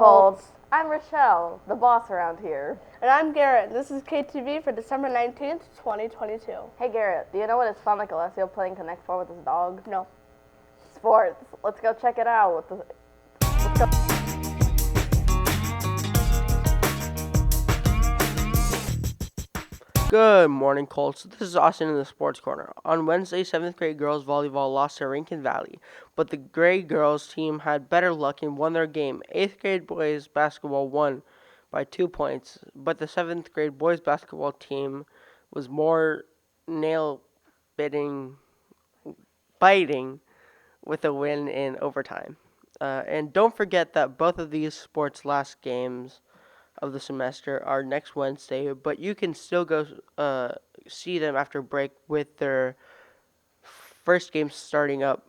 Colts. I'm Rochelle, the boss around here. And I'm Garrett. This is KTV for December 19th, 2022. Hey Garrett, do you know what it's fun like Alessio playing Connect 4 with his dog? No. Sports. Let's go check it out. Let's go. Good morning, Colts. This is Austin in the Sports Corner. On Wednesday, 7th grade girls volleyball lost to Rankin Valley, but the Gray girls team had better luck and won their game. 8th grade boys basketball won by 2 points, but the 7th grade boys basketball team was more biting with a win in overtime. And don't forget that both of these sports' last games of the semester are next Wednesday, but you can still go see them after break with their first game starting up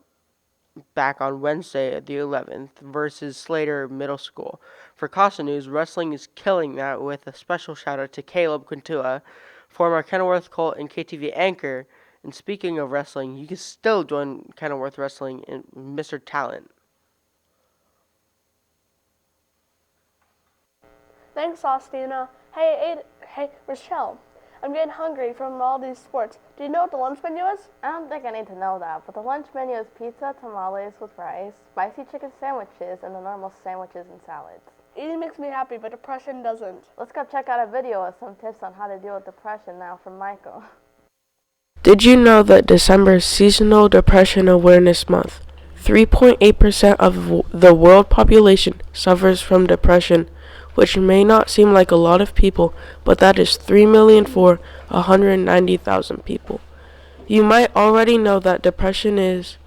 back on Wednesday the 11th versus Slater Middle School. For Casa News, wrestling is killing that with a special shout out to Caleb Quintua, former Kenilworth Colt and KTV anchor. And speaking of wrestling, you can still join Kenilworth Wrestling in Mr. Talent. Thanks, Austina. Hey, Rochelle. I'm getting hungry from all these sports. Do you know what the lunch menu is? I don't think I need to know that, but the lunch menu is pizza, tamales with rice, spicy chicken sandwiches, and the normal sandwiches and salads. Eating makes me happy, but depression doesn't. Let's go check out a video with some tips on how to deal with depression now from Michael. Did you know that December is Seasonal Depression Awareness Month? 3.8% of the world population suffers from depression, which may not seem like a lot of people, but that is 3 million for 190,000 people. You might already know that depression is,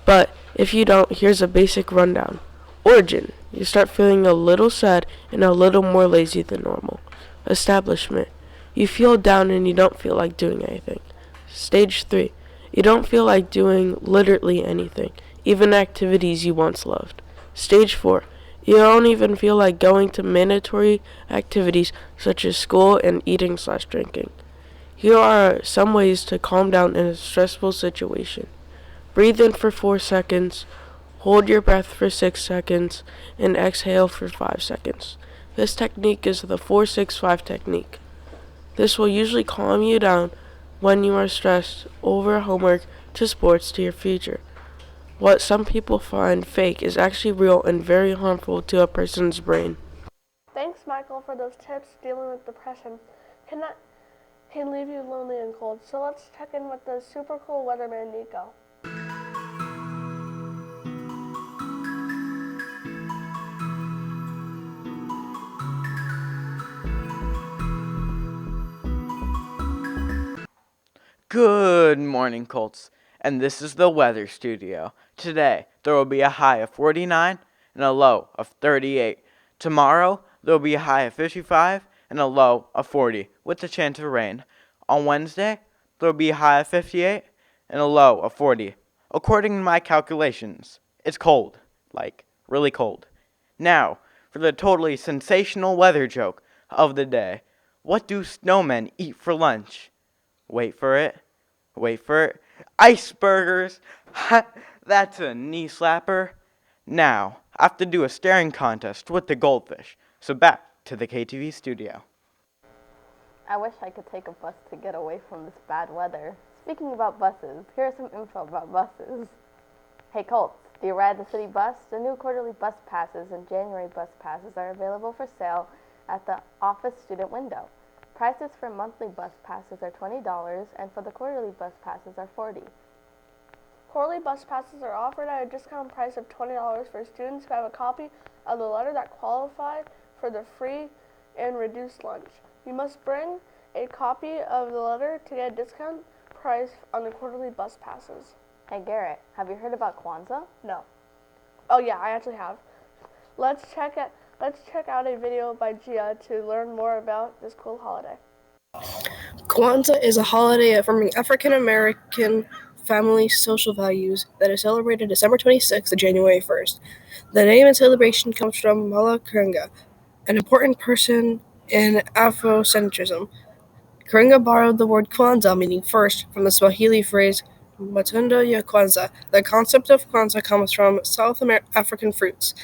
but if you don't, here's a basic rundown. Origin: you start feeling a little sad and a little more lazy than normal. Establishment: you feel down and you don't feel like doing anything. Stage 3: you don't feel like doing literally anything, even activities you once loved. Stage 4: you don't even feel like going to mandatory activities such as school and eating/drinking. Here are some ways to calm down in a stressful situation. Breathe in for 4 seconds, hold your breath for 6 seconds, and exhale for 5 seconds. This technique is the 4-6-5 technique. This will usually calm you down when you are stressed over homework to sports to your future. What some people find fake is actually real and very harmful to a person's brain. Thanks, Michael, for those tips dealing with depression. Can leave you lonely and cold. So let's check in with the super cool weatherman, Nico. Good morning, Colts, and this is the Weather Studio. Today, there will be a high of 49 and a low of 38. Tomorrow, there will be a high of 55 and a low of 40, with a chance of rain. On Wednesday, there will be a high of 58 and a low of 40. According to my calculations, it's cold, like really cold. Now, for the totally sensational weather joke of the day. What do snowmen eat for lunch? Wait for it. Icebergers! That's a knee slapper. Now, I have to do a staring contest with the goldfish. So back to the KTV studio. I wish I could take a bus to get away from this bad weather. Speaking about buses, here's some info about buses. Hey Colts, do you ride the city bus? The new quarterly bus passes and January bus passes are available for sale at the office student window. Prices for monthly bus passes are $20 and for the quarterly bus passes are $40. Quarterly bus passes are offered at a discount price of $20 for students who have a copy of the letter that qualified for the free and reduced lunch. You must bring a copy of the letter to get a discount price on the quarterly bus passes. Hey Garrett, have you heard about Kwanzaa? No. Oh yeah, I actually have. Let's check out a video by Gia to learn more about this cool holiday. Kwanzaa is a holiday affirming African American family social values that is celebrated December 26th to January 1st. The name and celebration comes from Mala Karenga, an important person in Afrocentrism. Karenga borrowed the word Kwanzaa, meaning first, from the Swahili phrase Matunda ya Kwanzaa. The concept of Kwanzaa comes from South African fruits.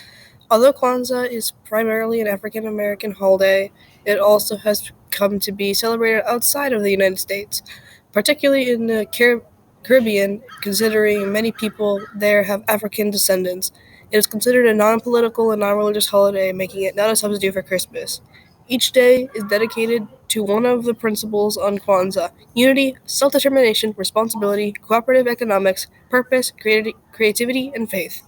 Although Kwanzaa is primarily an African American holiday, it also has come to be celebrated outside of the United States, particularly in the Caribbean, considering many people there have African descendants. It is considered a non political and non religious holiday, making it not a substitute for Christmas. Each day is dedicated to one of the principles on Kwanzaa: unity, self determination, responsibility, cooperative economics, purpose, creativity, and faith.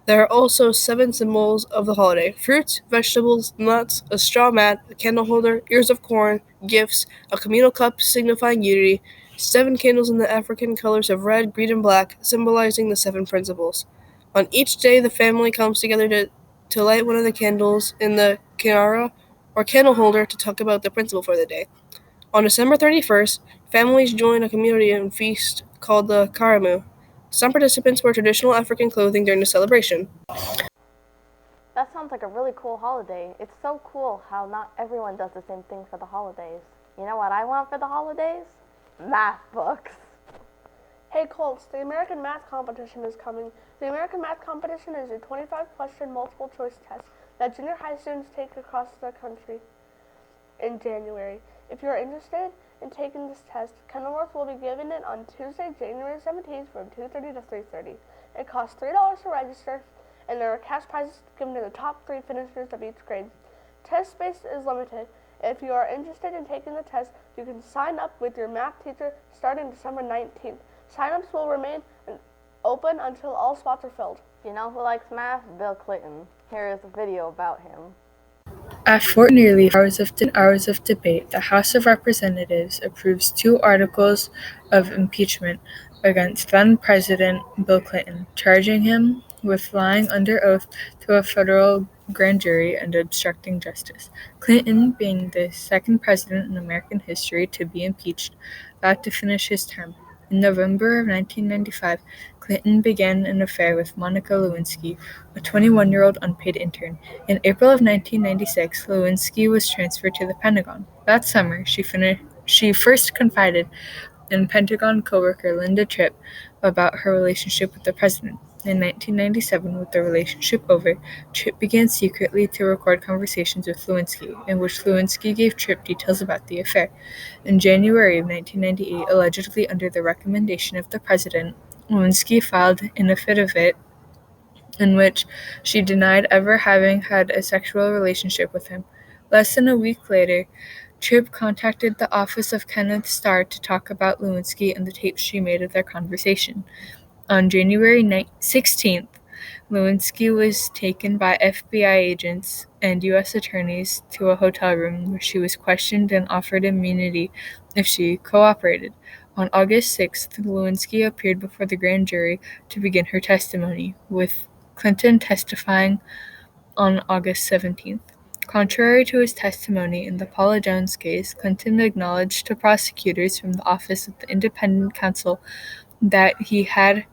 There are also 7 symbols of the holiday: fruits, vegetables, nuts, a straw mat, a candle holder, ears of corn, gifts, a communal cup signifying unity, 7 candles in the African colors of red, green, and black, symbolizing the 7 principles. On each day, the family comes together to light one of the candles in the kinara, or candle holder, to talk about the principle for the day. On December 31st, families join a community and feast called the Karamu. Some participants wear traditional African clothing during the celebration. That sounds like a really cool holiday. It's so cool how not everyone does the same thing for the holidays. You know what I want for the holidays? Math books. Hey Colts, the American Math Competition is coming. The American Math Competition is a 25-question multiple choice test that junior high students take across the country in January. If you are interested in taking this test, Kenilworth will be giving it on Tuesday, January 17th from 2:30 to 3:30. It costs $3 to register, and there are cash prizes given to the top 3 finishers of each grade. Test space is limited. If you are interested in taking the test, you can sign up with your math teacher starting December 19th. Sign-ups will remain open until all spots are filled. You know who likes math? Bill Clinton. Here is a video about him. After nearly 4 hours of debate, the House of Representatives approves 2 articles of impeachment against then-President Bill Clinton, charging him with lying under oath to a federal grand jury and obstructing justice. Clinton, being the second president in American history to be impeached, vowed to finish his term. In November of 1995, Clinton began an affair with Monica Lewinsky, a 21-year-old unpaid intern. In April of 1996, Lewinsky was transferred to the Pentagon. That summer, she first confided in Pentagon coworker Linda Tripp about her relationship with the president. In 1997, with the relationship over, Tripp began secretly to record conversations with Lewinsky, in which Lewinsky gave Tripp details about the affair. In January of 1998, allegedly under the recommendation of the president, Lewinsky filed an affidavit in which she denied ever having had a sexual relationship with him. Less than a week later, Tripp contacted the office of Kenneth Starr to talk about Lewinsky and the tapes she made of their conversation. On January 16th, Lewinsky was taken by FBI agents and U.S. attorneys to a hotel room where she was questioned and offered immunity if she cooperated. On August 6th, Lewinsky appeared before the grand jury to begin her testimony, with Clinton testifying on August 17th. Contrary to his testimony in the Paula Jones case, Clinton acknowledged to prosecutors from the Office of the Independent Counsel that he had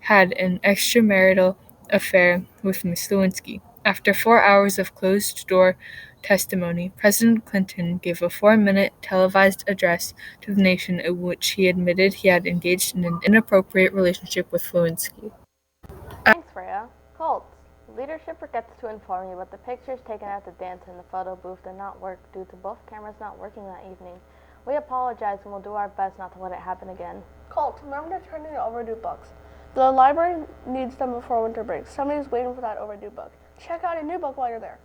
had an extramarital affair with Ms. Lewinsky. After 4 hours of closed-door testimony, President Clinton gave a 4-minute televised address to the nation in which he admitted he had engaged in an inappropriate relationship with Lewinsky. Thanks, Freya. Colts. Leadership forgets to inform you, but the pictures taken at the dance in the photo booth did not work due to both cameras not working that evening. We apologize and will do our best not to let it happen again. Colts, remember to turn in your overdue books. The library needs them before winter break. Somebody's waiting for that overdue book. Check out a new book while you're there.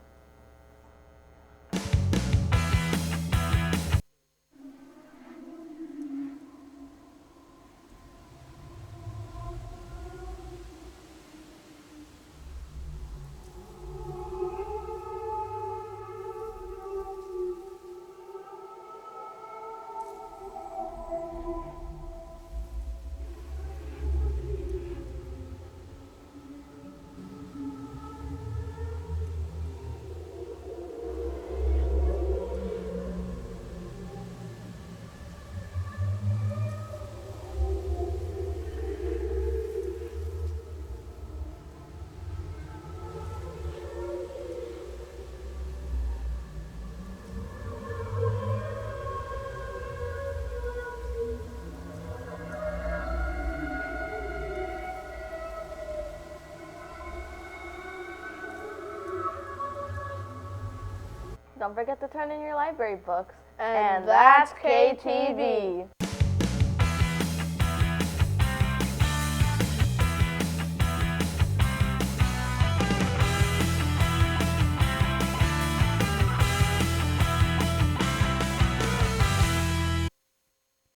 Don't forget to turn in your library books. And that's KTV.